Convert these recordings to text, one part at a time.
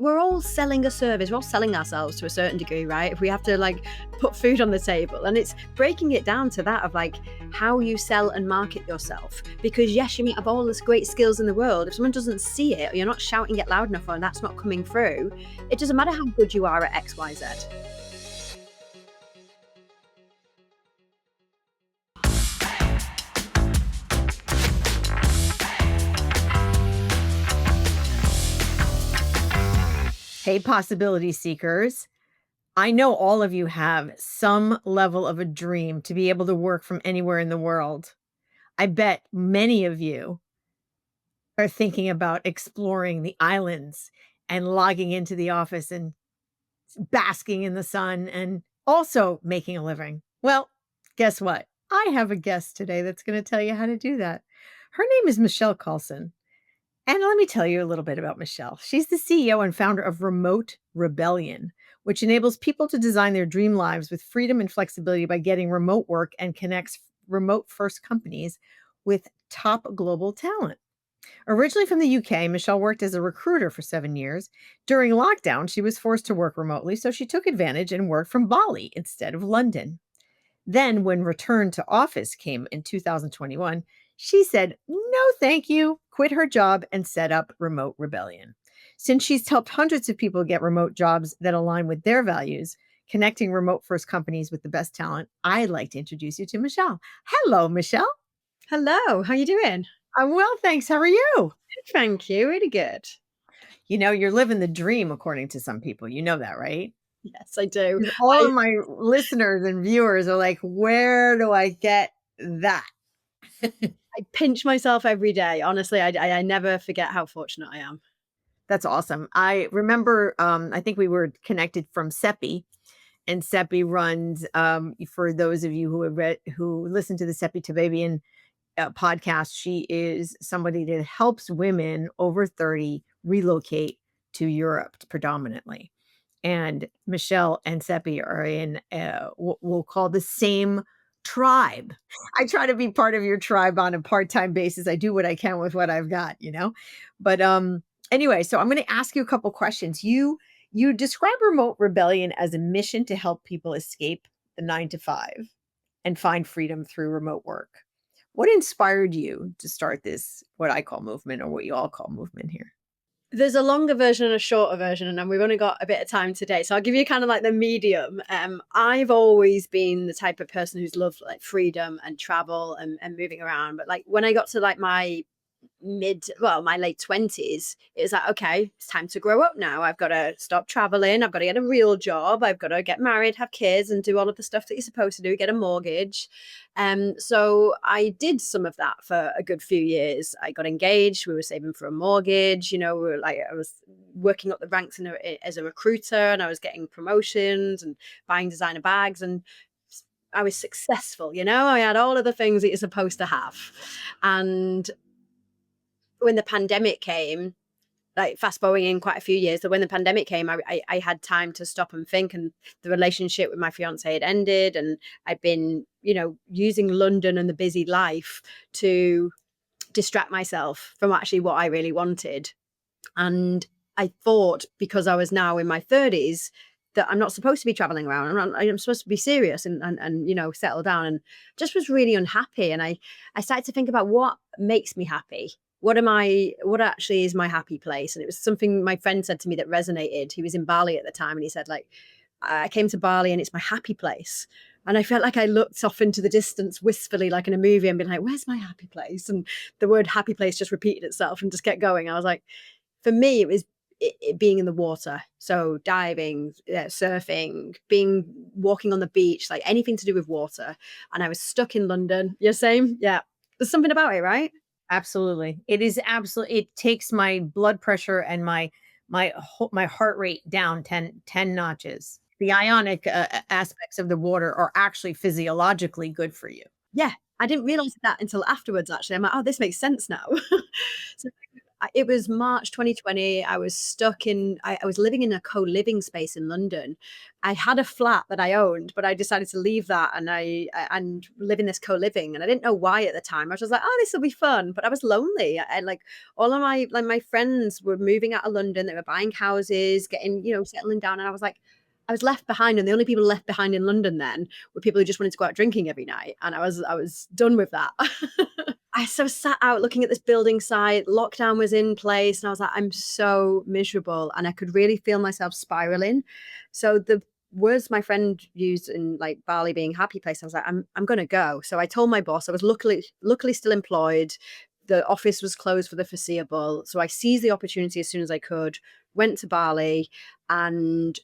We're all selling a service. We're all selling ourselves to a certain degree, right? If we have to like put food on the table, and it's breaking it down to that of like how you sell and market yourself. Because yes, you might have all this great skills in the world. If someone doesn't see it, or you're not shouting it loud enough, or that's not coming through, it doesn't matter how good you are at X, Y, Z. Hey, possibility seekers. I know all of you have some level of a dream to be able to work from anywhere in the world. I bet many of you are thinking about exploring the islands and logging into the office and basking in the sun and also making a living. Well, guess what? I have a guest today that's going to tell you how to do that. Her name is Michelle Coulson. And let me tell you a little bit about Michelle. She's the CEO and founder of Remote Rebellion, which enables people to design their dream lives with freedom and flexibility by getting remote work and connects remote first companies with top global talent. Originally from the UK, Michelle worked as a recruiter for 7 years. During lockdown, she was forced to work remotely, so she took advantage and worked from Bali instead of London. Then, when return to office came in 2021, she said, no, thank you, quit her job, and set up Remote Rebellion. Since she's helped hundreds of people get remote jobs that align with their values, connecting remote first companies with the best talent, I'd like to introduce you to Michelle. Hello, Michelle. Hello, how you doing? I'm well, thanks. How are you? Thank you, really good. You know, you're living the dream, according to some people. You know that, right? Yes, I do. 'Cause all I of my listeners and viewers are like, where do I get that? I pinch myself every day. Honestly, I never forget how fortunate I am. That's awesome. I remember, I think we were connected from Seppi, and Seppi runs, for those of you who listen to the Seppi Tababian podcast, she is somebody that helps women over 30 relocate to Europe predominantly. And Michelle and Seppi are in what we'll call the same tribe. I try to be part of your tribe on a part-time basis. I do what I can with what I've got. But anyway, so I'm going to ask you a couple questions. You describe Remote Rebellion as a mission to help people escape the 9 to 5 and find freedom through remote work. What inspired you to start this, what I call movement, or what you all call movement here? There's a longer version and a shorter version, and we've only got a bit of time today. So I'll give you kind of like the medium. I've always been the type of person who's loved like freedom and travel and moving around. But like when I got to like my late 20s, it was like, okay, it's time to grow up now. I've got to stop traveling. I've got to get a real job. I've got to get married, have kids, and do all of the stuff that you're supposed to do, get a mortgage. So I did some of that for a good few years. I got engaged. We were saving for a mortgage. I was working up the ranks as a recruiter, and I was getting promotions and buying designer bags, and I was successful. I had all of the things that you're supposed to have. And when the pandemic came, like fast forwarding in quite a few years, that when the pandemic came, I had time to stop and think, and the relationship with my fiance had ended, and I'd been, using London and the busy life to distract myself from actually what I really wanted. And I thought, because I was now in my 30s, that I'm not supposed to be traveling around. I'm supposed to be serious and settle down, and just was really unhappy. And I started to think about what makes me happy. What actually is my happy place? And it was something my friend said to me that resonated. He was in Bali at the time, and he said, like, I came to Bali and it's my happy place. And I felt like I looked off into the distance wistfully, like in a movie, and been like, where's my happy place? And the word happy place just repeated itself and just kept going. I was like, for me, it was it being in the water. So diving, surfing, walking on the beach, like anything to do with water. And I was stuck in London. You're same? Yeah. There's something about it, right? Absolutely. It is absolutely, it takes my blood pressure and my heart rate down 10 notches. The ionic aspects of the water are actually physiologically good for you. Yeah. I didn't realize that until afterwards, actually. I'm like, oh, this makes sense now. So it was March 2020. I was stuck I was living in a co-living space in London. I had a flat that I owned, but I decided to leave that and live in this co-living. And I didn't know why at the time. I was just like, oh, this will be fun. But I was lonely. And like all of my friends were moving out of London. They were buying houses, getting, settling down. And I was like, I was left behind. And the only people left behind in London then were people who just wanted to go out drinking every night. And I was done with that. I so sat out looking at this building site. Lockdown was in place, and I was like, I'm so miserable, and I could really feel myself spiraling. So the words my friend used in like Bali being happy place, I was like, I'm gonna go. So I told my boss I was luckily still employed. The office was closed for the foreseeable, so I seized the opportunity as soon as I could. Went to Bali, and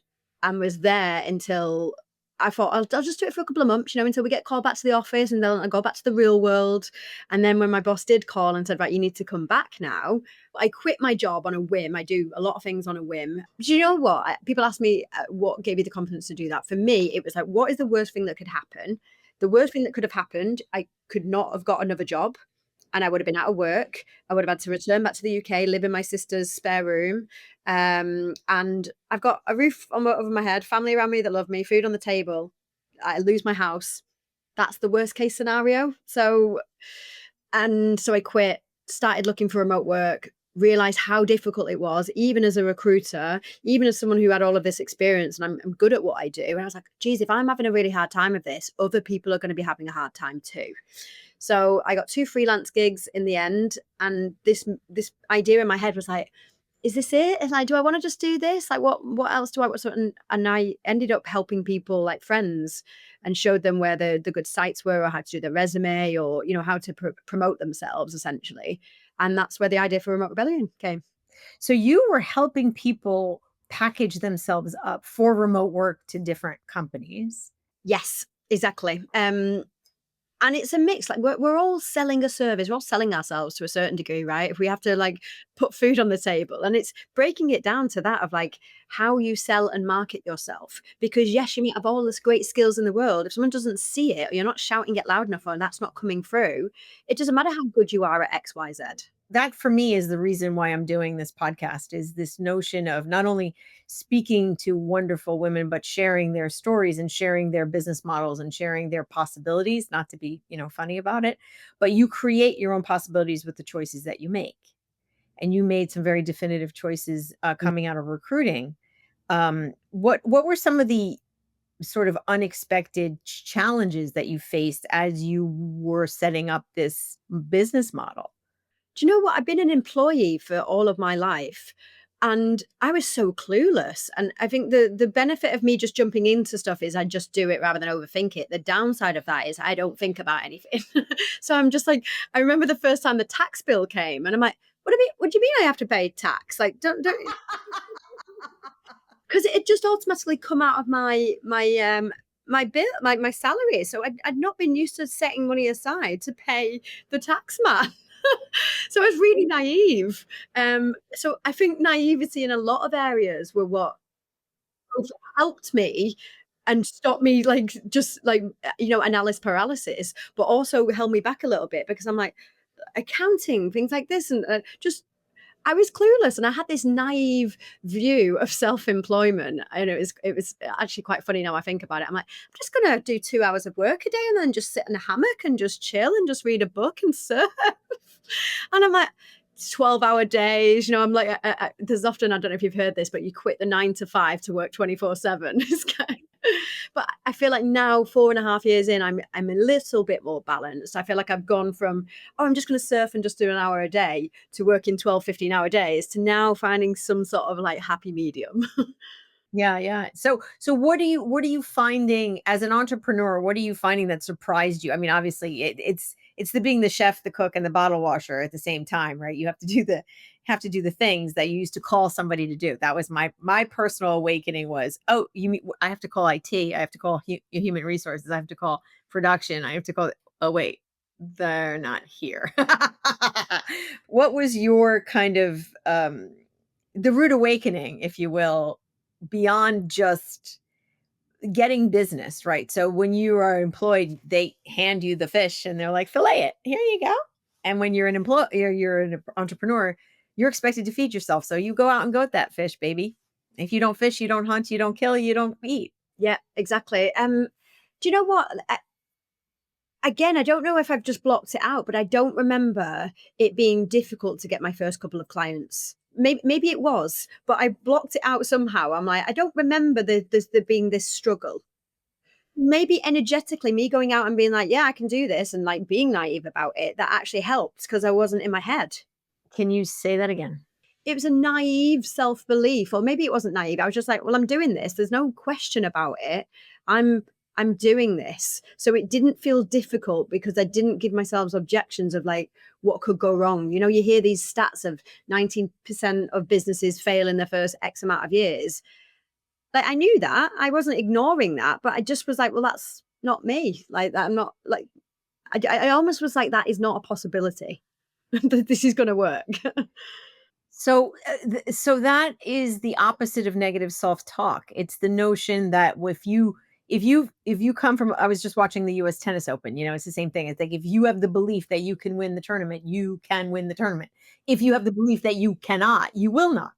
was there until I thought I'll just do it for a couple of months, until we get called back to the office, and then I'll go back to the real world. And then when my boss did call and said, right, you need to come back now, I quit my job on a whim. I do a lot of things on a whim. Do you know what? People ask me what gave you the confidence to do that. For me, it was like, what is the worst thing that could happen? The worst thing that could have happened, I could not have got another job and I would have been out of work. I would have had to return back to the UK, live in my sister's spare room. And I've got a roof over my head, family around me that love me, food on the table. I lose my house. That's the worst case scenario. So I quit, started looking for remote work, realized how difficult it was, even as a recruiter, even as someone who had all of this experience, and I'm good at what I do. And I was like, geez, if I'm having a really hard time of this, other people are going to be having a hard time too. So I got 2 freelance gigs in the end, and this idea in my head was like, is this it? And like, do I want to just do this? Like, what else do I want? And I ended up helping people, like friends, and showed them where the good sites were, or how to do their resume, or how to promote themselves essentially. And that's where the idea for Remote Rebellion came. So you were helping people package themselves up for remote work to different companies. Yes, exactly. And it's a mix. Like we're all selling a service. We're all selling ourselves to a certain degree, right? If we have to like put food on the table, and it's breaking it down to that of like how you sell and market yourself. Because yes, you might have all this great skills in the world. If someone doesn't see it, or you're not shouting it loud enough, or that's not coming through, it doesn't matter how good you are at X, Y, Z. That for me is the reason why I'm doing this podcast, is this notion of not only speaking to wonderful women, but sharing their stories and sharing their business models and sharing their possibilities, not to be, funny about it, but you create your own possibilities with the choices that you make. And you made some very definitive choices coming out of recruiting. What were some of the sort of unexpected challenges that you faced as you were setting up this business model? Do you know what? I've been an employee for all of my life, and I was so clueless. And I think the benefit of me just jumping into stuff is I just do it rather than overthink it. The downside of that is I don't think about anything. So I'm just like, I remember the first time the tax bill came, and I'm like, what do you mean I have to pay tax? Like, don't because it just automatically come out of my bill, my salary. So I'd not been used to setting money aside to pay the tax man. So I was really naive. So I think naivety in a lot of areas were what both helped me and stopped me like just like analysis paralysis, but also held me back a little bit because I'm like accounting things like this and just I was clueless, and I had this naive view of self-employment, and it was actually quite funny now I think about it. I'm like, I'm just gonna do 2 hours of work a day and then just sit in a hammock and just chill and just read a book and surf. And I'm like, 12-hour days. I'm like, there's often, I don't know if you've heard this, but you quit the 9 to 5 to work 24/7. But I feel like now, 4.5 years in, I'm a little bit more balanced. I feel like I've gone from, oh, I'm just going to surf and just do an hour a day to working 12, 15-hour days to now finding some sort of like happy medium. Yeah, yeah. So what are you finding as an entrepreneur? What are you finding that surprised you? I mean, obviously it's the being the chef, the cook, and the bottle washer at the same time, right? You have to do the things that you used to call somebody to do. That was my personal awakening was, oh, you mean I have to call IT, I have to call human resources, I have to call production, I have to call, oh wait, they're not here. What was your kind of the rude awakening, if you will, beyond just getting business, right? So when you are employed, they hand you the fish and they're like, fillet it, here you go. And when you're an employee, you're an entrepreneur, You're expected to feed yourself. So you go out and go that fish, baby. If you don't fish, you don't hunt, you don't kill, you don't eat. Yeah, exactly. Do you know what? Again, I don't know if I've just blocked it out, but I don't remember it being difficult to get my first couple of clients. Maybe it was, but I blocked it out somehow. I'm like, I don't remember there being this struggle. Maybe energetically, me going out and being like, yeah, I can do this, and like being naive about it, that actually helped because I wasn't in my head. Can you say that again? It was a naive self-belief, or maybe it wasn't naive. I was just like, well, I'm doing this. There's no question about it. I'm I'm doing this. So it didn't feel difficult because I didn't give myself objections of like what could go wrong. You know, you hear these stats of 19% of businesses fail in the first X amount of years. Like I knew that. I wasn't ignoring that, but I just was like, well, that's not me. Like that I'm not like I almost was like that is not a possibility. That this is going to work. So, so that is the opposite of negative self-talk. It's the notion that if you come from, I was just watching the US Tennis Open, it's the same thing. It's like if you have the belief that you can win the tournament, you can win the tournament. If you have the belief that you cannot, you will not.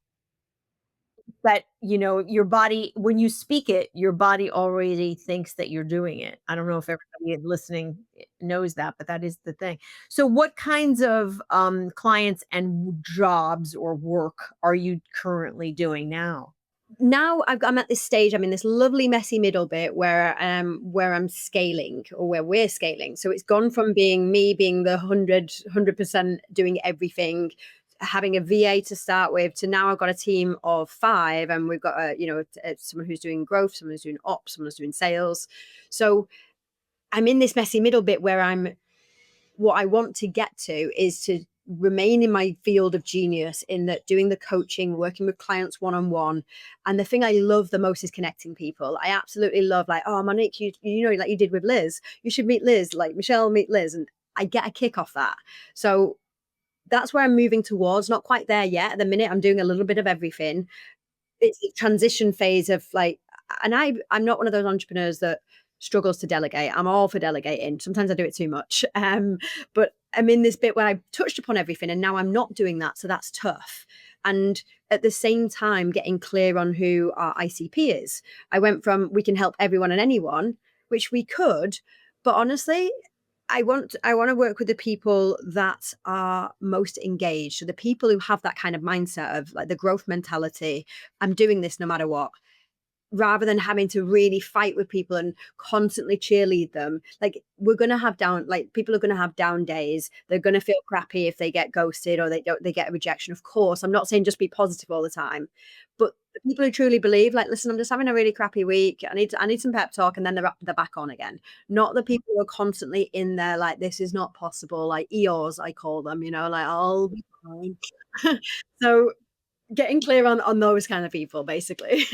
That, your body, when you speak it, your body already thinks that you're doing it. I don't know if everybody listening knows that, but that is the thing. So what kinds of clients and jobs or work are you currently doing now? Now I'm at this stage. I'm in this lovely messy middle bit where I'm scaling, or where we're scaling. So it's gone from being me being the 100% doing everything, having a VA to start with, to now I've got a team of 5, and we've got someone who's doing growth, someone who's doing ops, someone who's doing sales. So I'm in this messy middle bit where I'm what I want to get to is to remain in my field of genius, in that doing the coaching, working with clients one on one. And the thing I love the most is connecting people. I absolutely love, like, oh, Monique, like you did with Liz, you should meet Liz, like Michelle, meet Liz. And I get a kick off that. So that's where I'm moving towards. Not quite there yet. At the minute, I'm doing a little bit of everything. It's a transition phase of like, and I'm not one of those entrepreneurs that struggles to delegate. I'm all for delegating. Sometimes I do it too much. But I'm in this bit where I touched upon everything and now I'm not doing that. So that's tough. And at the same time, getting clear on who our ICP is. I went from we can help everyone and anyone, which we could, but honestly, I want to work with the people that are most engaged. So the people who have that kind of mindset of like the growth mentality. I'm doing this no matter what, rather than having to really fight with people and constantly cheerlead them. Like we're going to have down, like people are going to have down days. They're going to feel crappy if they get ghosted or they get a rejection. Of course, I'm not saying just be positive all the time, but the people who truly believe, like, listen, I'm just having a really crappy week. I need some pep talk, and then they're back on again. Not the people who are constantly in there like this is not possible, like EOs I call them, like I'll be fine. So getting clear on those kind of people, basically.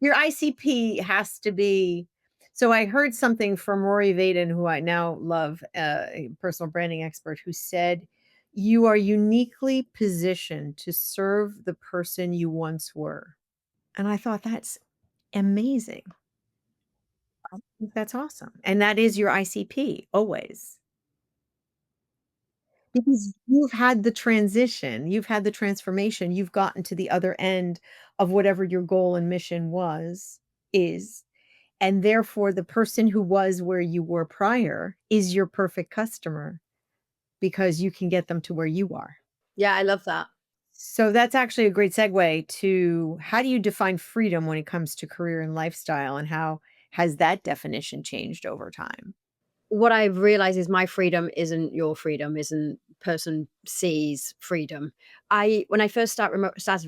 Your ICP has to be. So I heard something from Rory Vaden, who I now love, a personal branding expert, who said, "You are uniquely positioned to serve the person you once were." And I thought that's amazing. I think that's awesome. And that is your ICP always. Because you've had the transition, you've had the transformation, you've gotten to the other end of whatever your goal and mission is. And therefore, the person who was where you were prior is your perfect customer because you can get them to where you are. Yeah, I love that. So that's actually a great segue to how do you define freedom when it comes to career and lifestyle, and how has that definition changed over time? What I've realized is my freedom isn't your freedom, isn't person C's freedom. When I first started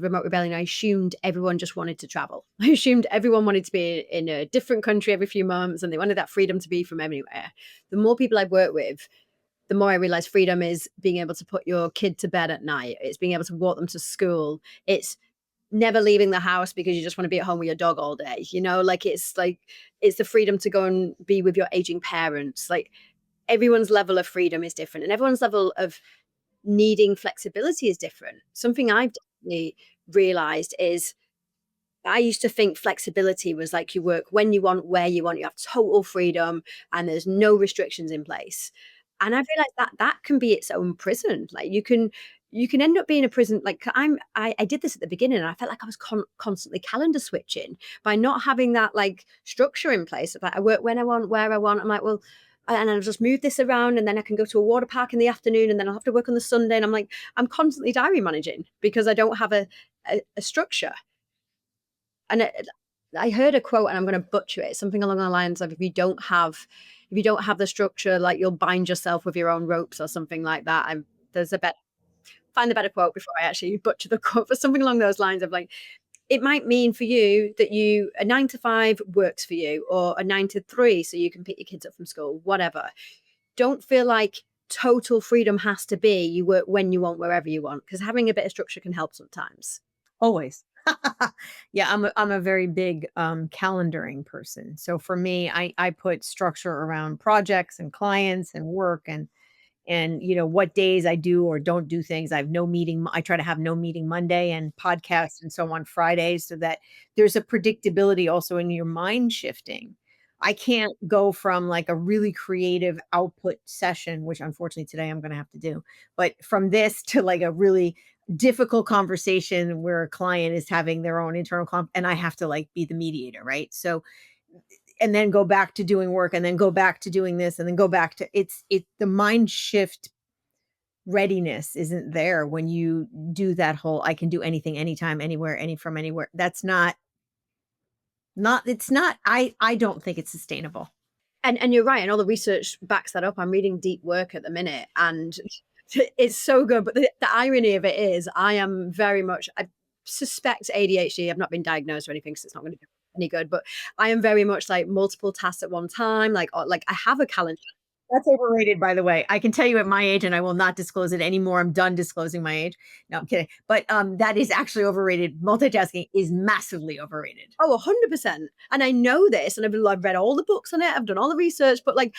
Remote Rebellion, I assumed everyone just wanted to travel. I assumed everyone wanted to be in a different country every few months and they wanted that freedom to be from anywhere. The more people I've worked with, the more I realize freedom is being able to put your kid to bed at night. It's being able to walk them to school. It's never leaving the house because you just want to be at home with your dog all day. It's the freedom to go and be with your aging parents. Like everyone's level of freedom is different, and everyone's level of needing flexibility is different. Something I've definitely realized is I used to think flexibility was like you work when you want, where you want, you have total freedom and there's no restrictions in place. And I realized that that can be its own prison. Like you can you can end up being a prison. Like I did this at the beginning, and I felt like I was constantly calendar switching by not having that like structure in place. Like I work when I want, where I want. I'm like, well, and I'll just move this around, and then I can go to a water park in the afternoon, and then I'll have to work on the Sunday. And I'm like, I'm constantly diary managing because I don't have a structure. And I heard a quote, and I'm going to butcher it, something along the lines of, if you don't have the structure, like you'll bind yourself with your own ropes or something like that. There's a better find the better quote before I actually butcher the quote, but something along those lines of like, it might mean for you that a 9 to 5 works for you, or a 9 to 3 so you can pick your kids up from school, whatever. Don't feel like total freedom has to be you work when you want, wherever you want, because having a bit of structure can help sometimes. Always. Yeah, I'm a very big calendaring person. So for me, I put structure around projects and clients and work and what days I do or don't do things. I have no meeting. I try to have no meeting Monday and podcasts and so on Fridays, so that there's a predictability also in your mind shifting. I can't go from like a really creative output session, which unfortunately today I'm going to have to do, but from this to like a really difficult conversation where a client is having their own internal and I have to like be the mediator, right? So and then go back to doing work and then go back to doing this and then go back to the mind shift readiness isn't there when you do that whole I can do anything anytime anywhere from anywhere. That's not it's not I don't think it's sustainable. And you're right, and all the research backs that up. I'm reading deep work at the minute, and it's so good. But the irony of it is, I am very much, I suspect ADHD. I've not been diagnosed or anything, so it's not going to do any good. But I am very much like multiple tasks at one time. Like I have a calendar. That's overrated, by the way. I can tell you at my age, and I will not disclose it anymore. I'm done disclosing my age. No, I'm kidding. But that is actually overrated. Multitasking is massively overrated. Oh, 100%. And I know this, and I've read all the books on it. I've done all the research, but like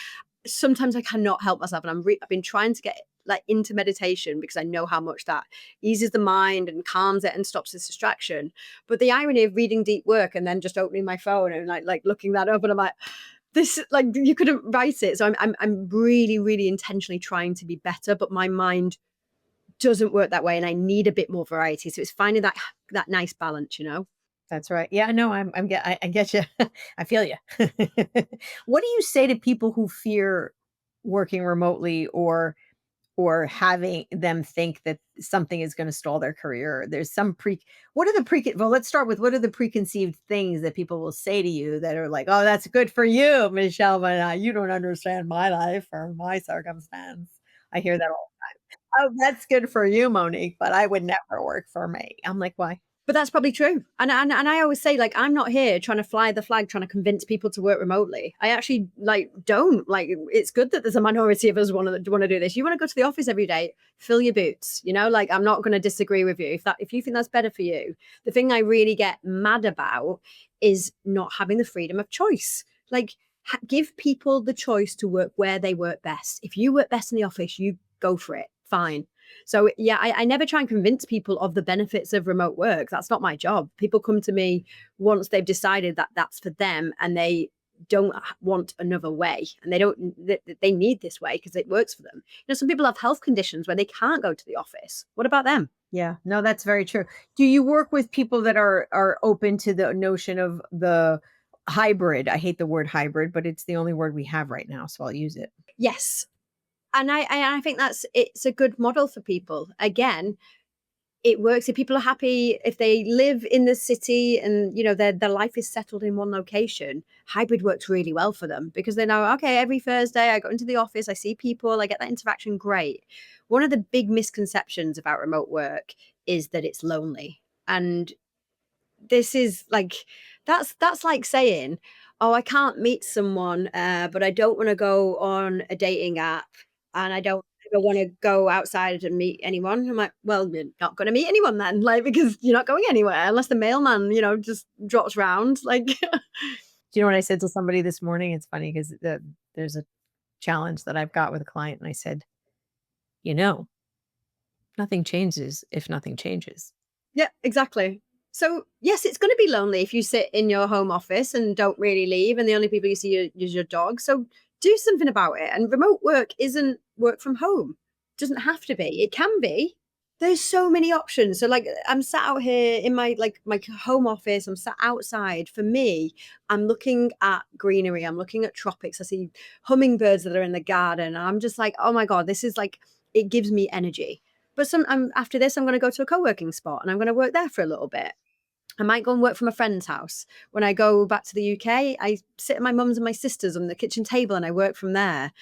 sometimes I cannot help myself, and I've been trying to get like into meditation because I know how much that eases the mind and calms it and stops this distraction. But the irony of reading deep work and then just opening my phone and like looking that up, and I'm like, this, like, you couldn't write it. So I'm really, really intentionally trying to be better, but my mind doesn't work that way, and I need a bit more variety. So it's finding that nice balance. That's right. Yeah, no, I get you. I feel you. What do you say to people who fear working remotely or having them think that something is going to stall their career? There's some what are the well, let's start with what are the preconceived things that people will say to you that are like, oh, that's good for you, Michelle, but you don't understand my life or my circumstance. I hear that all the time. Oh, that's good for you, Monique, but I would never work for me. I'm like, why? But that's probably true. And I always say, like, I'm not here trying to fly the flag, trying to convince people to work remotely. I actually like don't like. It's good that there's a minority of us want to do this. You want to go to the office every day, fill your boots. Like, I'm not going to disagree with you if you think that's better for you. The thing I really get mad about is not having the freedom of choice. Like, give people the choice to work where they work best. If you work best in the office, you go for it. Fine. So yeah, I never try and convince people of the benefits of remote work. That's not my job. People come to me once they've decided that that's for them, and they don't want another way, and they need this way because it works for them. Some people have health conditions where they can't go to the office. What about them? Yeah, no, that's very true. Do you work with people that are open to the notion of the hybrid? I hate the word hybrid, but it's the only word we have right now, so I'll use it. Yes. And I think it's a good model for people. Again, it works if people are happy, if they live in the city and their life is settled in one location. Hybrid works really well for them because they know, okay, every Thursday I go into the office, I see people, I get that interaction. Great. One of the big misconceptions about remote work is that it's lonely. And this is like, that's like saying, oh, I can't meet someone, but I don't want to go on a dating app, and I don't ever want to go outside and meet anyone. I'm like, well, you're not going to meet anyone then, like, because you're not going anywhere unless the mailman, just drops round. Like, Do you know what I said to somebody this morning? It's funny because there's a challenge that I've got with a client, and I said, nothing changes if nothing changes. yeah, exactly. So yes, it's going to be lonely if you sit in your home office and don't really leave, and the only people you see is your dog. So do something about it. And remote work isn't work from home. It doesn't have to be. It can be. There's so many options. So like I'm sat out here in my like my home office, I'm sat outside. For me, I'm looking at greenery, I'm looking at tropics. I see hummingbirds that are in the garden. And I'm just like, oh my God, this is like it gives me energy. But after this, I'm going to go to a co-working spot and I'm going to work there for a little bit. I might go and work from a friend's house. When I go back to the UK, I sit at my mum's and my sister's on the kitchen table and I work from there.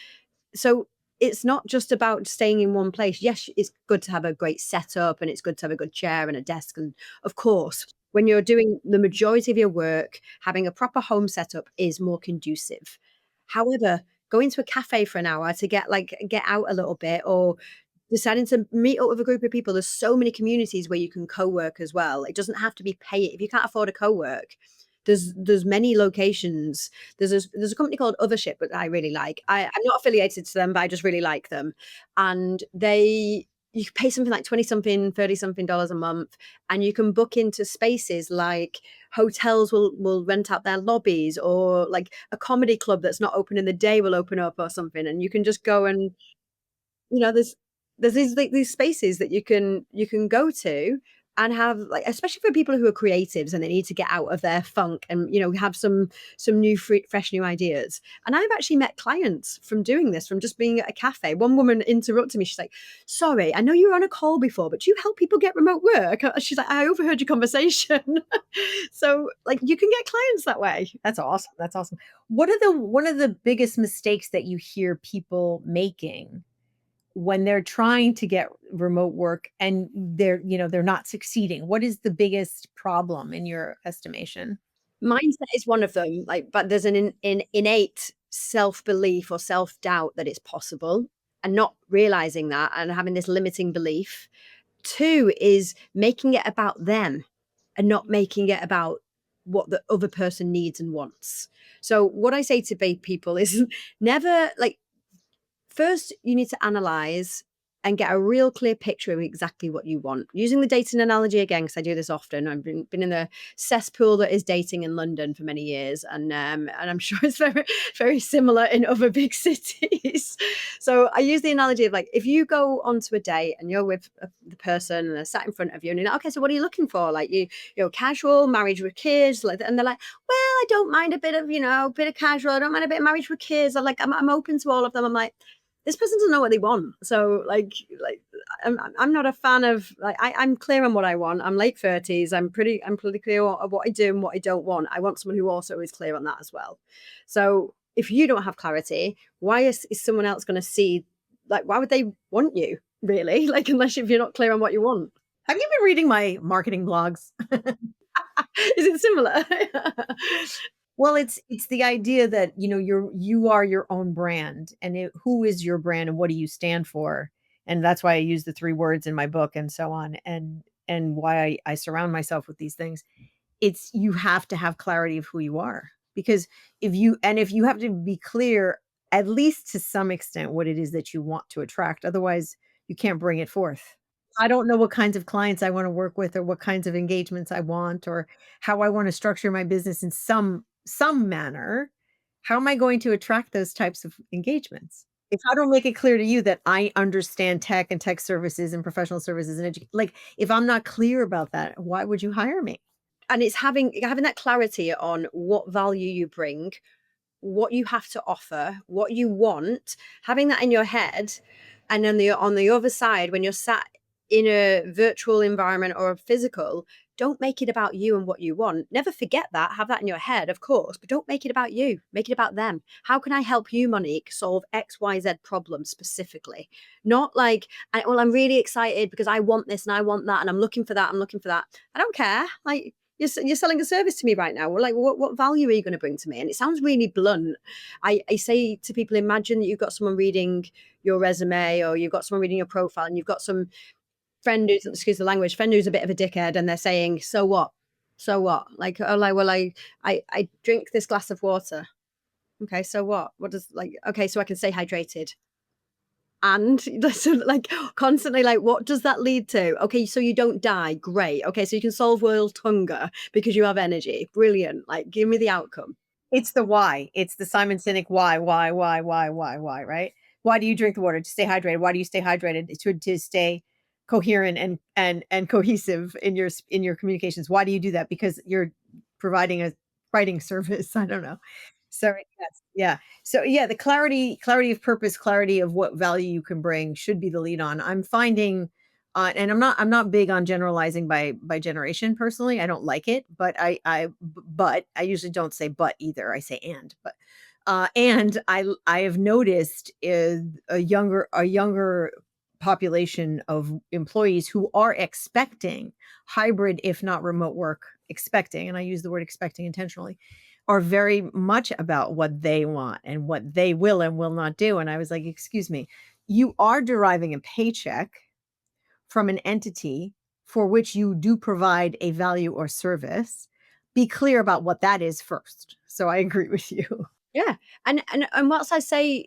So it's not just about staying in one place. Yes, it's good to have a great setup and it's good to have a good chair and a desk. And of course, when you're doing the majority of your work, having a proper home setup is more conducive. However, going to a cafe for an hour to get out a little bit, or deciding to meet up with a group of people, there's so many communities where you can co-work as well. It doesn't have to be paid. If you can't afford a co-work, there's many locations. There's a company called Othership that I really like. I'm not affiliated to them, but I just really like them. And you pay something like 20 something, 30 something dollars a month, and you can book into spaces like hotels will rent out their lobbies, or like a comedy club that's not open in the day will open up or something. And you can just go and there's these like these spaces that you can go to and have like, especially for people who are creatives and they need to get out of their funk and have some new fresh new ideas. And I've actually met clients from doing this, from just being at a cafe. One woman interrupted me. She's like, sorry, I know you were on a call before, but do you help people get remote work? She's like, I overheard your conversation. So like you can get clients that way. That's awesome. That's awesome. What are the one of the biggest mistakes that you hear people making when they're trying to get remote work and they're not succeeding? What is the biggest problem in your estimation? Mindset is one of them, like, but there's an innate self-belief or self-doubt that it's possible, and not realizing that and having this limiting belief. 2 is making it about them and not making it about what the other person needs and wants. So what I say to people is never like, first, you need to analyze and get a real clear picture of exactly what you want. Using the dating analogy again, because I do this often. I've been in the cesspool that is dating in London for many years, and I'm sure it's very very similar in other big cities. So I use the analogy of like, if you go onto a date and you're with the person and they're sat in front of you, and you're like, okay, so what are you looking for? Like you're casual, marriage with kids, like, and they're like, well, I don't mind a bit of bit of casual. I don't mind a bit of marriage with kids. I'm open to all of them. I'm like, this person doesn't know what they want. So I'm not a fan of like, I'm clear on what I want. I'm late 30s. I'm pretty clear on what I do and what I don't want. I want someone who also is clear on that as well. So if you don't have clarity, why is someone else going to see, like, why would they want you really? Like, unless if you're not clear on what you want. Have you been reading my marketing blogs? Is it similar? Well, it's the idea that, you are your own brand, and who is your brand and what do you stand for? And that's why I use the 3 words in my book and so on, and why I surround myself with these things. It's you have to have clarity of who you are, because if you have to be clear, at least to some extent, what it is that you want to attract, otherwise you can't bring it forth. I don't know what kinds of clients I want to work with, or what kinds of engagements I want, or how I want to structure my business in some manner. How am I going to attract those types of engagements? If I don't make it clear to you that I understand tech and tech services and professional services and like, if I'm not clear about that, why would you hire me? And it's having that clarity on what value you bring, what you have to offer, what you want, having that in your head. And then on the other side, when you're sat in a virtual environment or a physical, don't make it about you and what you want. Never forget that. Have that in your head, of course, but don't make it about you. Make it about them. How can I help you, Monique, solve XYZ problem specifically? Not like, well, I'm really excited because I want this and I want that and I'm looking for that. I'm looking for that. I don't care. Like, you're selling a service to me right now. Well, like, what value are you going to bring to me? And it sounds really blunt. I say to people, imagine that you've got someone reading your resume, or you've got someone reading your profile, and you've got some friend who's, excuse the language, friend who's a bit of a dickhead, and they're saying, so what? So what? Like, oh, like, well, I drink this glass of water. Okay, so what? What does, like, okay, so I can stay hydrated. And so like constantly like, what does that lead to? Okay, so you don't die. Great. Okay, so you can solve world hunger because you have energy. Brilliant. Like, give me the outcome. It's the why. It's the Simon Sinek why, right? Why do you drink the water? To stay hydrated. Why do you stay hydrated? To stay coherent and cohesive in your communications. Why do you do that? Because you're providing a writing service. I don't know. So yes, yeah. So yeah, the clarity of purpose, clarity of what value you can bring should be the lead on. I'm finding and I'm not big on generalizing by generation personally. I don't like it, but but I usually don't say but either. I say and I have noticed is a younger population of employees who are expecting hybrid, if not remote work, expecting, and I use the word expecting intentionally, are very much about what they want and what they will and will not do. And I was like, excuse me, you are deriving a paycheck from an entity for which you do provide a value or service. Be clear about what that is first. So I agree with you. Yeah. And whilst I say,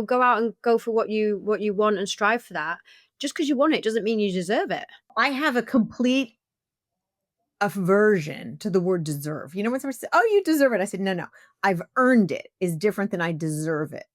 go out and go for what you want and strive for that, just because you want it doesn't mean you deserve it. I have a complete aversion to the word deserve. You know, when someone says, "Oh, you deserve it," I said, "No, no, I've earned it is different than I deserve it.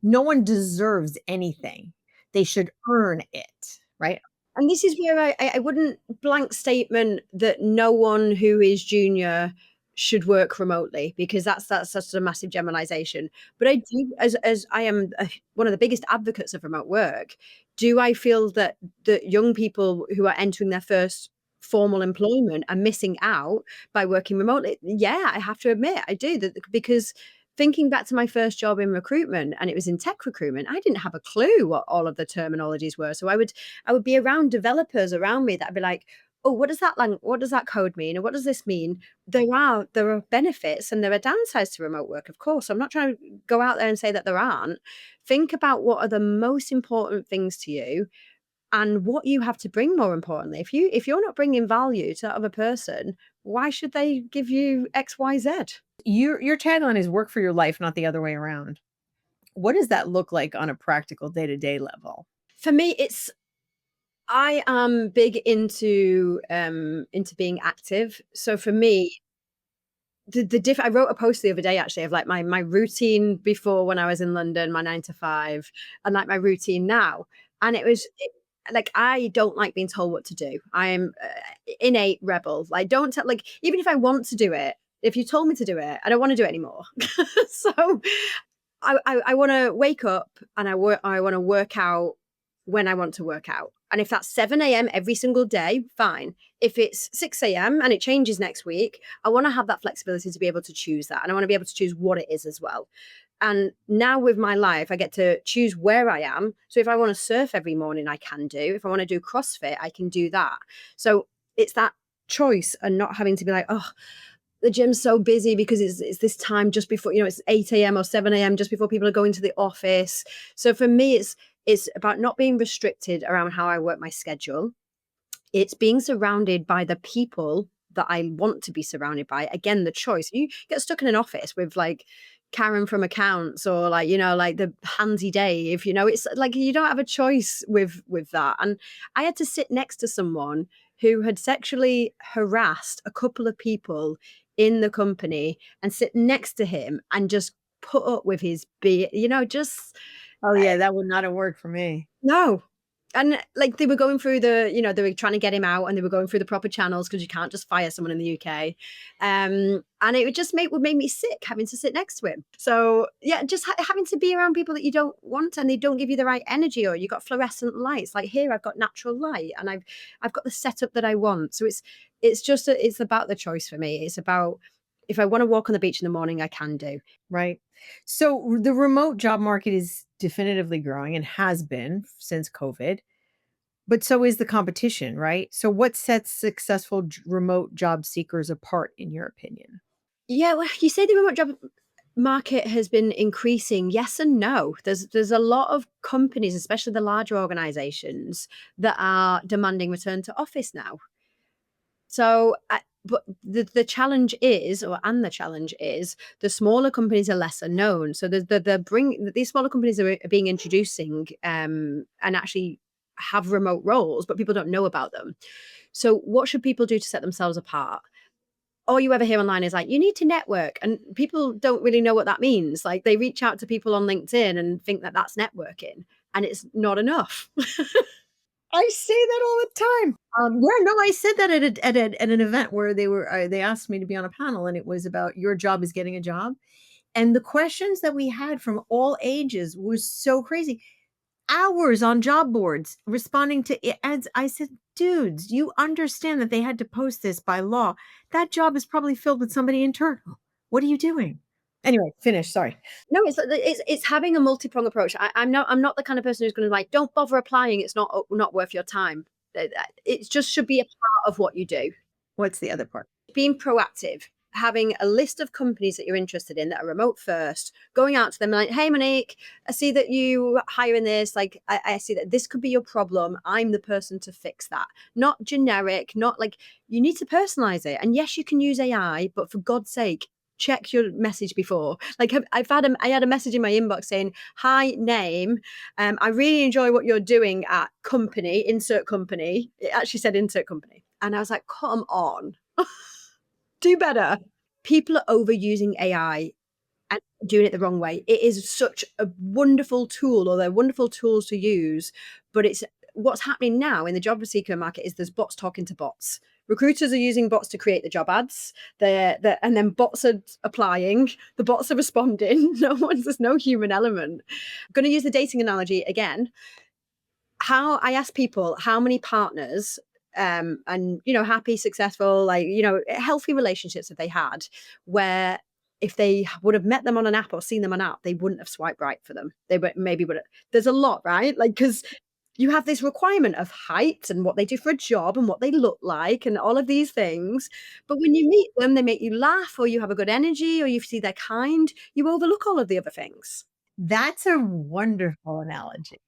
No one deserves anything. They should earn it, right?" And this is where I wouldn't blank statement that no one who is junior should work remotely, because that's such a massive generalization. But I do, as I am one of the biggest advocates of remote work, do I feel that young people who are entering their first formal employment are missing out by working remotely? Yeah, I have to admit I do that, because thinking back to my first job in recruitment, and it was in tech recruitment, I didn't have a clue what all of the terminologies were. So I would be around developers around me that I'd be like, "Oh, what does that code mean? And what does this mean?" There are benefits and there are downsides to remote work, of course. I'm not trying to go out there and say that there aren't. Think about what are the most important things to you and what you have to bring, more importantly. If you're not bringing value to that other person, why should they give you XYZ? Your tagline is work for your life, not the other way around. What does that look like on a practical day-to-day level? For me, I am big into being active. So for me, I wrote a post the other day actually of like my routine before when I was in London, my 9 to 5, and like my routine now. And like I don't like being told what to do. I am innate rebel. Like don't tell, like even if I want to do it, if you told me to do it, I don't want to do it anymore. So I want to wake up and I want to work out when I want to work out. And if that's 7 a.m. every single day, fine. If it's 6 a.m. and it changes next week, I want to have that flexibility to be able to choose that. And I want to be able to choose what it is as well. And now with my life, I get to choose where I am. So if I want to surf every morning, I can do. If I want to do CrossFit, I can do that. So it's that choice and not having to be like, oh, the gym's so busy because it's this time just before, it's 8 a.m. or 7 a.m. just before people are going to the office. So for me, it's about not being restricted around how I work my schedule. It's being surrounded by the people that I want to be surrounded by. Again, the choice. You get stuck in an office with like Karen from accounts, or like, like the handsy Dave, it's like you don't have a choice with that. And I had to sit next to someone who had sexually harassed a couple of people in the company and sit next to him and just put up with his just Oh, yeah, that would not have worked for me. no. And, like, they were going through they were trying to get him out, and they were going through the proper channels because you can't just fire someone in the UK. And it would just would make me sick having to sit next to him. So, yeah, just having to be around people that you don't want and they don't give you the right energy, or you got fluorescent lights. Like here, I've got natural light and I've got the setup that I want. So it's about the choice for me. It's about if I wanna walk on the beach in the morning, I can do. Right. So the remote job market is definitively growing and has been since COVID, but so is the competition, right? So what sets successful remote job seekers apart, in your opinion? Yeah, well, you say the remote job market has been increasing. Yes and no. There's a lot of companies, especially the larger organizations, that are demanding return to office now. So, but the challenge is, the challenge is, the smaller companies are lesser known. So these smaller companies are being introducing and actually have remote roles, but people don't know about them. So, what should people do to set themselves apart? All you ever hear online is like, you need to network. And people don't really know what that means. Like they reach out to people on LinkedIn and think that that's networking, and it's not enough. I say that all the time. Yeah, no, I said that at an event where they asked me to be on a panel, and it was about your job is getting a job, and the questions that we had from all ages was so crazy. Hours on job boards responding to ads. I said, dudes, you understand that they had to post this by law. That job is probably filled with somebody internal. What are you doing? Anyway, finish. Sorry. No, it's having a multi-prong approach. I'm not the kind of person who's going to like, don't bother applying. It's not worth your time. It just should be a part of what you do. What's the other part? Being proactive, having a list of companies that you're interested in that are remote first, going out to them like, hey, Monique, I see that you hiring this. Like, I see that this could be your problem. I'm the person to fix that. Not generic, not like you need to personalize it. And yes, you can use AI, but for God's sake, check your message before. Like I had a message in my inbox saying, hi, name. I really enjoy what you're doing at company, insert company. It actually said insert company. And I was like, come on, do better. People are overusing AI and doing it the wrong way. It is such a wonderful tool, or they're wonderful tools to use, but it's what's happening now in the job seeker market is there's bots talking to bots. Recruiters are using bots to create the job ads. And then bots are applying. The bots are responding. There's no human element. I'm going to use the dating analogy again. How I ask people how many partners and happy, successful, like healthy relationships have they had, where if they would have met them on an app or seen them on an app, they wouldn't have swiped right for them. They maybe would have. There's a lot, right? Like, because you have this requirement of height and what they do for a job and what they look like and all of these things. But when you meet them, they make you laugh, or you have a good energy, or you see they're kind, you overlook all of the other things. That's a wonderful analogy.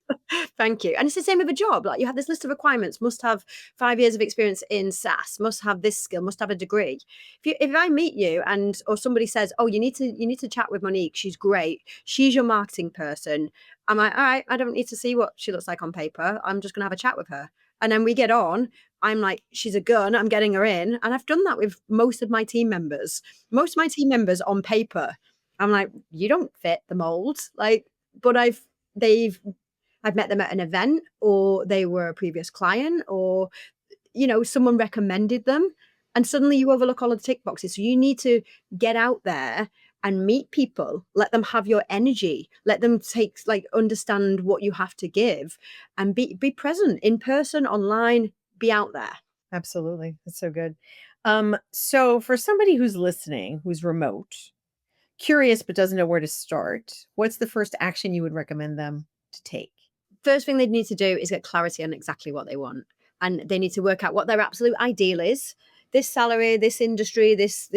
Thank you. And it's the same with a job. Like, you have this list of requirements: must have 5 years of experience in SaaS, must have this skill, must have a degree. If I meet you or somebody says, oh, you need to chat with Monique, she's great, she's your marketing person. I'm like, all right, I don't need to see what she looks like on paper. I'm just gonna have a chat with her. And then we get on. I'm like, she's a gun, I'm getting her in. And I've done that with most of my team members. Most of my team members on paper, I'm like, you don't fit the mold. Like, but I've met them at an event, or they were a previous client, or someone recommended them, and suddenly you overlook all of the tick boxes. So you need to get out there and meet people, let them have your energy, let them understand what you have to give, and be present in person, online, be out there. Absolutely. That's so good. So for somebody who's listening, who's remote, curious but doesn't know where to start, what's the first action you would recommend them to take? First thing they need to do is get clarity on exactly what they want, and they need to work out what their absolute ideal is. This salary, this industry, this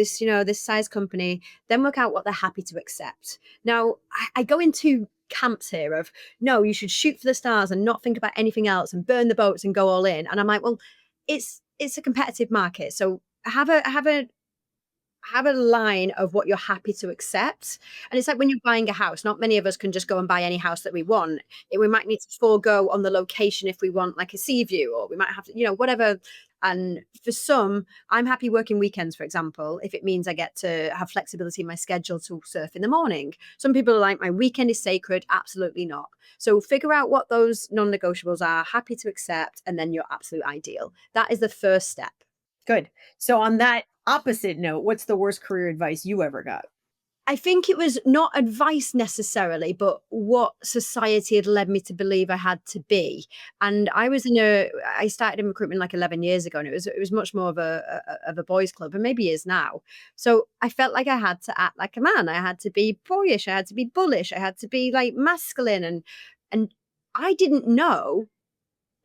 size company. Then work out what they're happy to accept. Now, I go into camps here of, no, you should shoot for the stars and not think about anything else and burn the boats and go all in. And I'm like, well, it's a competitive market, so have a line of what you're happy to accept. And it's like when you're buying a house, not many of us can just go and buy any house that we want. We might need to forego on the location if we want like a sea view, or we might have to, whatever. And for some, I'm happy working weekends, for example, if it means I get to have flexibility in my schedule to surf in the morning. Some people are like, my weekend is sacred. Absolutely not. So figure out what those non-negotiables are, happy to accept, and then your absolute ideal. That is the first step. Good. So on that opposite note, what's the worst career advice you ever got? I think it was not advice necessarily, but what society had led me to believe I had to be. And I started in recruitment like 11 years ago, and it was much more of a boys' club, and maybe is now. So I felt like I had to act like a man. I had to be boyish. I had to be bullish. I had to be like masculine, and I didn't know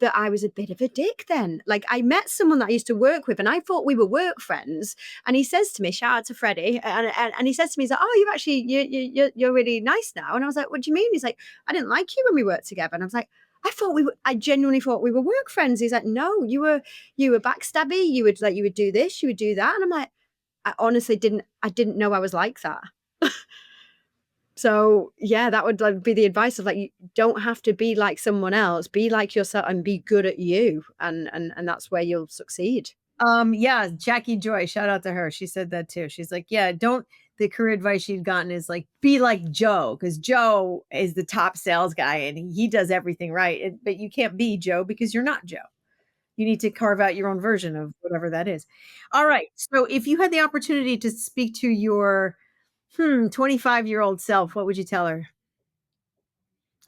that I was a bit of a dick then. Like, I met someone that I used to work with, and I thought we were work friends. And he says to me, shout out to Freddie, and he says to me, he's like, oh, you're really nice now. And I was like, what do you mean? He's like, I didn't like you when we worked together. And I was like, I genuinely thought we were work friends. He's like, no, you were backstabby. You would do this, you would do that. And I'm like, I honestly didn't know I was like that. So yeah, that would be the advice of like, you don't have to be like someone else, be like yourself and be good at you. And that's where you'll succeed. Yeah, Jackie Joy, shout out to her. She said that too. She's like, yeah, the career advice she'd gotten is like, be like Joe, because Joe is the top sales guy and he does everything right. But you can't be Joe because you're not Joe. You need to carve out your own version of whatever that is. All right. So if you had the opportunity to speak to your 25-year-old self, what would you tell her?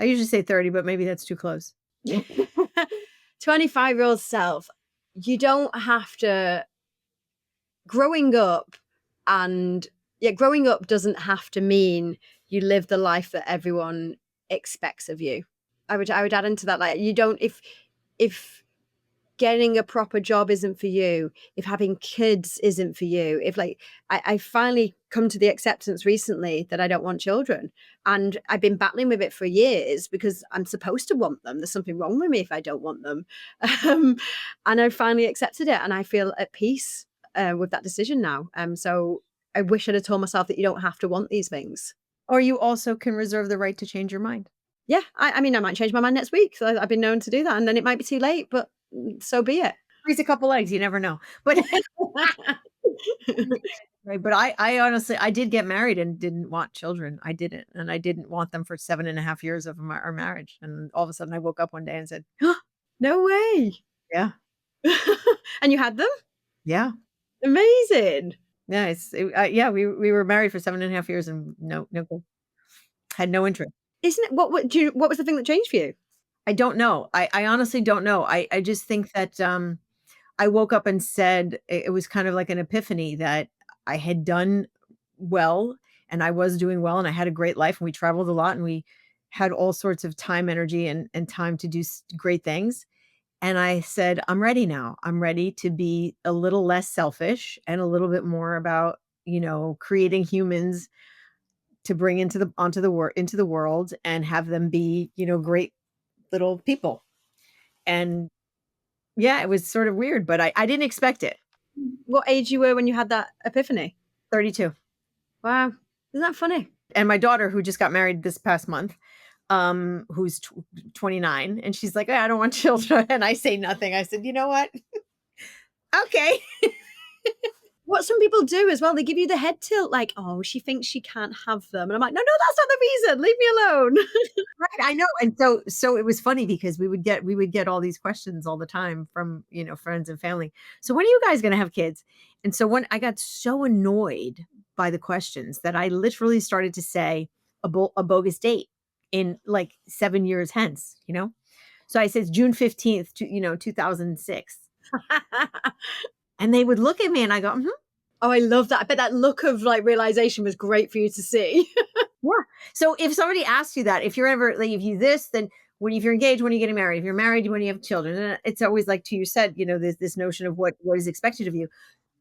I usually say 30, but maybe that's too close. 25-year-old self, you don't have to growing up growing up doesn't have to mean you live the life that everyone expects of you. I would add into that, like, you don't, if getting a proper job isn't for you, if having kids isn't for you, if like I finally come to the acceptance recently that I don't want children. And I've been battling with it for years because I'm supposed to want them. There's something wrong with me if I don't want them. Um, and I finally accepted it and I feel at peace with that decision now. So I wish I'd have told myself that you don't have to want these things. Or you also can reserve the right to change your mind. Yeah, I mean, I might change my mind next week. So I've been known to do that. And then it might be too late, but so be it. Freeze a couple eggs, you never know. But right, but I honestly, I did get married and didn't want children. I didn't, and I didn't want them for 7.5 years of our marriage. And all of a sudden, I woke up one day and said, No way. "Yeah, And you had them? yeah, Amazing. yeah." Yeah. We were married for 7.5 years, and no good. Had no interest. Isn't it what was the thing that changed for you? I don't know. I honestly don't know. I just think that I woke up and said it was kind of like an epiphany that I had done well and I was doing well and I had a great life and we traveled a lot and we had all sorts of time, energy, and time to do great things. And I said, I'm ready now. I'm ready to be a little less selfish and a little bit more about, creating humans to bring into the world and have them be, great little people. And yeah, it was sort of weird, but I didn't expect it. What age you were when you had that epiphany? 32. Wow. Isn't that funny? And my daughter, who just got married this past month, who's 29, and she's like, I don't want children. And I say nothing. I said, you know what? Okay. What some people do as well, they give you the head tilt, like, oh, she thinks she can't have them. And I'm like, no, that's not the reason. Leave me alone. Right. I know. And so it was funny because we would get all these questions all the time from, friends and family. So when are you guys going to have kids? And so when I got so annoyed by the questions that I literally started to say a bogus date in like 7 years hence, So I said June 15th, 2006. And they would look at me and I go, Oh, I love that. I bet that look of like realization was great for you to see. Yeah. So if somebody asks you that, if you're ever like, if you this, then if you're engaged, when are you getting married? If you're married, when you have children, and it's always like to you said, there's this notion of what is expected of you.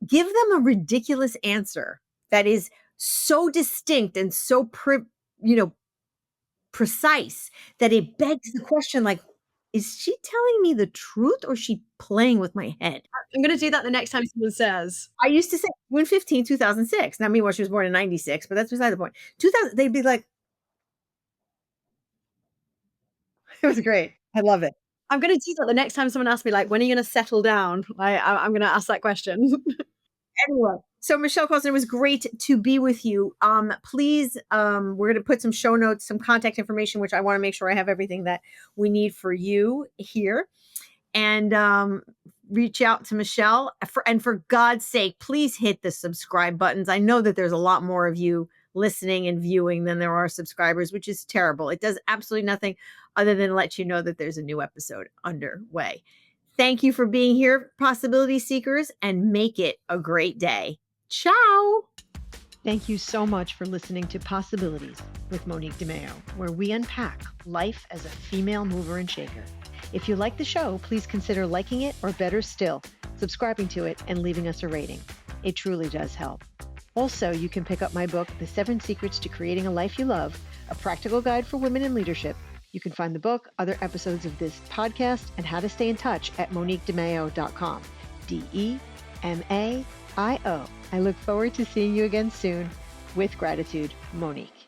Give them a ridiculous answer that is so distinct and so precise that it begs the question, like, is she telling me the truth or is she playing with my head? I'm going to do that the next time someone says. I used to say June 15, 2006. Now, meanwhile, she was born in 96, but that's beside the point. 2000, they'd be like, it was great. I love it. I'm going to do that the next time someone asks me, like, when are you going to settle down? I'm going to ask that question. Anyway, so Michelle Coulson, it was great to be with you. Please, we're going to put some show notes, some contact information, which I want to make sure I have everything that we need for you here. And reach out to Michelle. And for God's sake, please hit the subscribe buttons. I know that there's a lot more of you listening and viewing than there are subscribers, which is terrible. It does absolutely nothing other than let you know that there's a new episode underway. Thank you for being here, Possibility Seekers, and make it a great day. Ciao. Thank you so much for listening to Possibilities with Monique Maio, where we unpack life as a female mover and shaker. If you like the show, please consider liking it, or better still, subscribing to it and leaving us a rating. It truly does help. Also, you can pick up my book, The 7 Secrets to Creating a Life You Love, a practical guide for women in leadership. You can find the book, other episodes of this podcast, and how to stay in touch at moniquedemaio.com. DEMAIO. I look forward to seeing you again soon. With gratitude, Monique.